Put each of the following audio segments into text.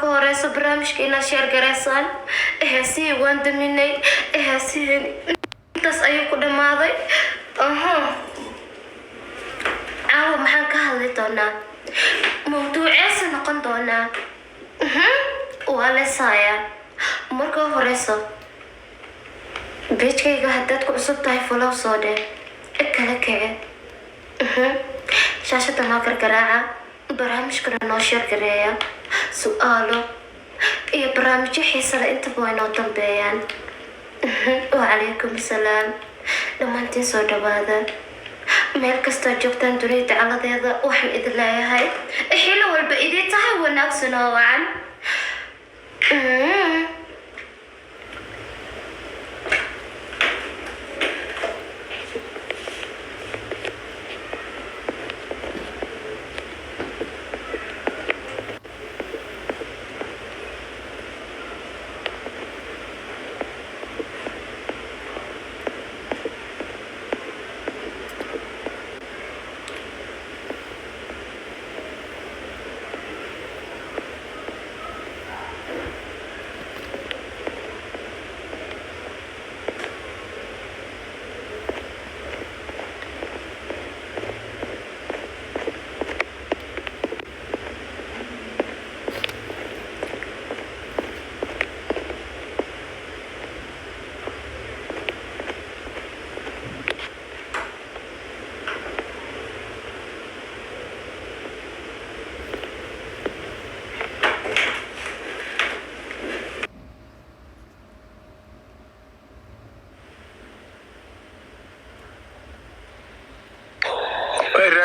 ka horeysa barnaamijka inaad sheer garaysaan. Heesihii waan daminay. Heesihii intaas ayuu ku dhammaaday. Caawa maxaan ka hadli doonaa? Mawduuceesa noqon doonaa. Waa leesaaya. Marka horeysa beejkayga haddaad ku cusub tahay follow soo dheh. Kala kece. Shaashada noo gargaraaca. barnaamijkana noo sheer gareeya. Su'aalo iyo barnaamijyo xiisa leh intaba way noo dambeeyaan. Wacalaykum asalaam. dhammaantiin soo dhawaada. meel kastoo joogtaan dunida dacaladeeda waxaan idin leeyahay xilli walba idin tahay wanaagsan oo wacan.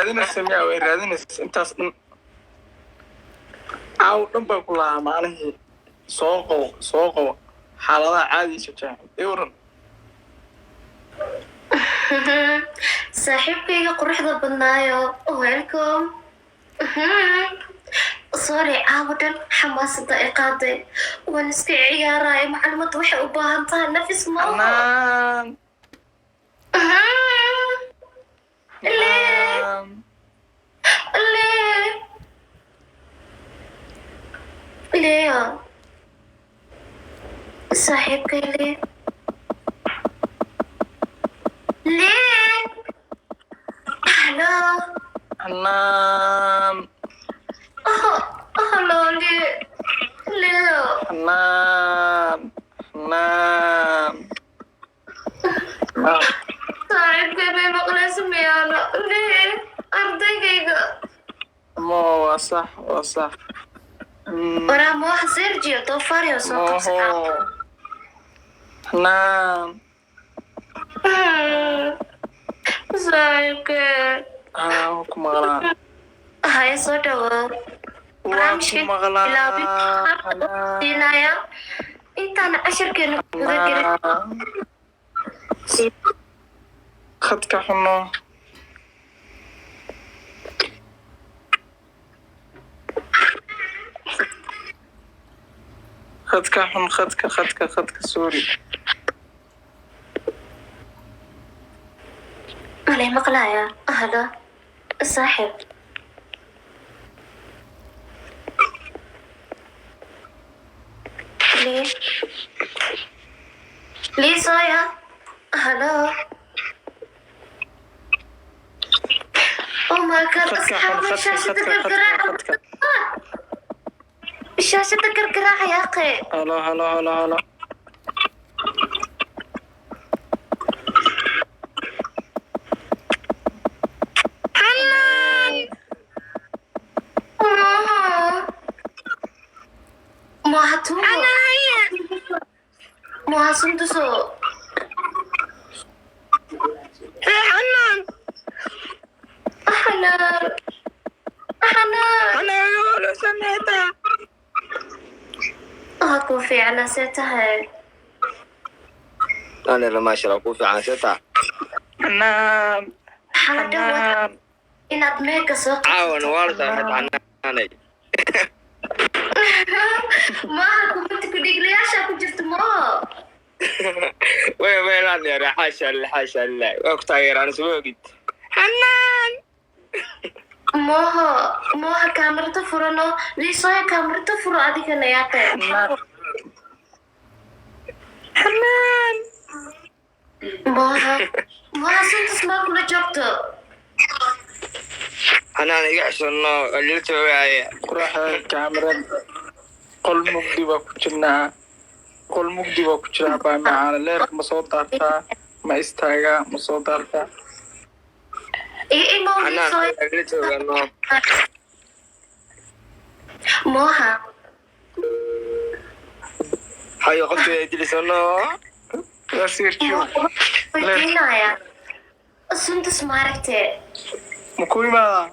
raadina sameeyaa way raadinaysaa intaas dhan caaw dhan baa ku lahaa maalihii soo qabo xaaladaha caadiisa jaahan waran saaxiibkayga quruxda badnaayo welcome. sorry caawa dhan xamaasada ay qaaday waan iska ciyaaraya. macluumaadda waxay u baahan tahay nafis maaha. Leo saaxiibkay hello Hanaan hello Leo Hanaan saaxiibkay bay maqlaysa miyaana ardaygayga waa sax waraama wax sergio doofario soo qabsaca Hanaan saaxiibkay ku maqlaa haya soo dhawow. barnaamijka ilaabinaya intaan cashirkeena guda gelin khadka xuno khadka sorry malay maqlaya ahla saaxiib Lisoya hello oh my god asxaabay shaashada gargaraaca ya akhi. halo Mahasunduso. Hanan. Hello Sameta. Aku في على ستها. أنا لما أشرب في عاشتها. Hanaan حنا إن أدميك سوق. عاون والد أنا. ما أكو كنت كديك ليش أكو جرت ما. وين أنا حاشا الله وقت غير أنا سوقت. حنان. Moha kamarada furano. Lisoya kamarada furo adigana yaaqe. Xanaan. Moha suntas maa kula joogto. Xanaan iga xishoono lilta waaye. Quraxda kaamirad qol mugdi baa ku jirnaa. Qol mugdi baa ku jiraa baa macaana leerka ma soo daartaa ma istaagaa ma soo daartaa. Imo Xanaan lisoya. lilta waano. Moha. Hayo qofka dilisano. Waa sirkiyo. Weydiinaya. Suntas maaragtee. Ma ku imaadaa?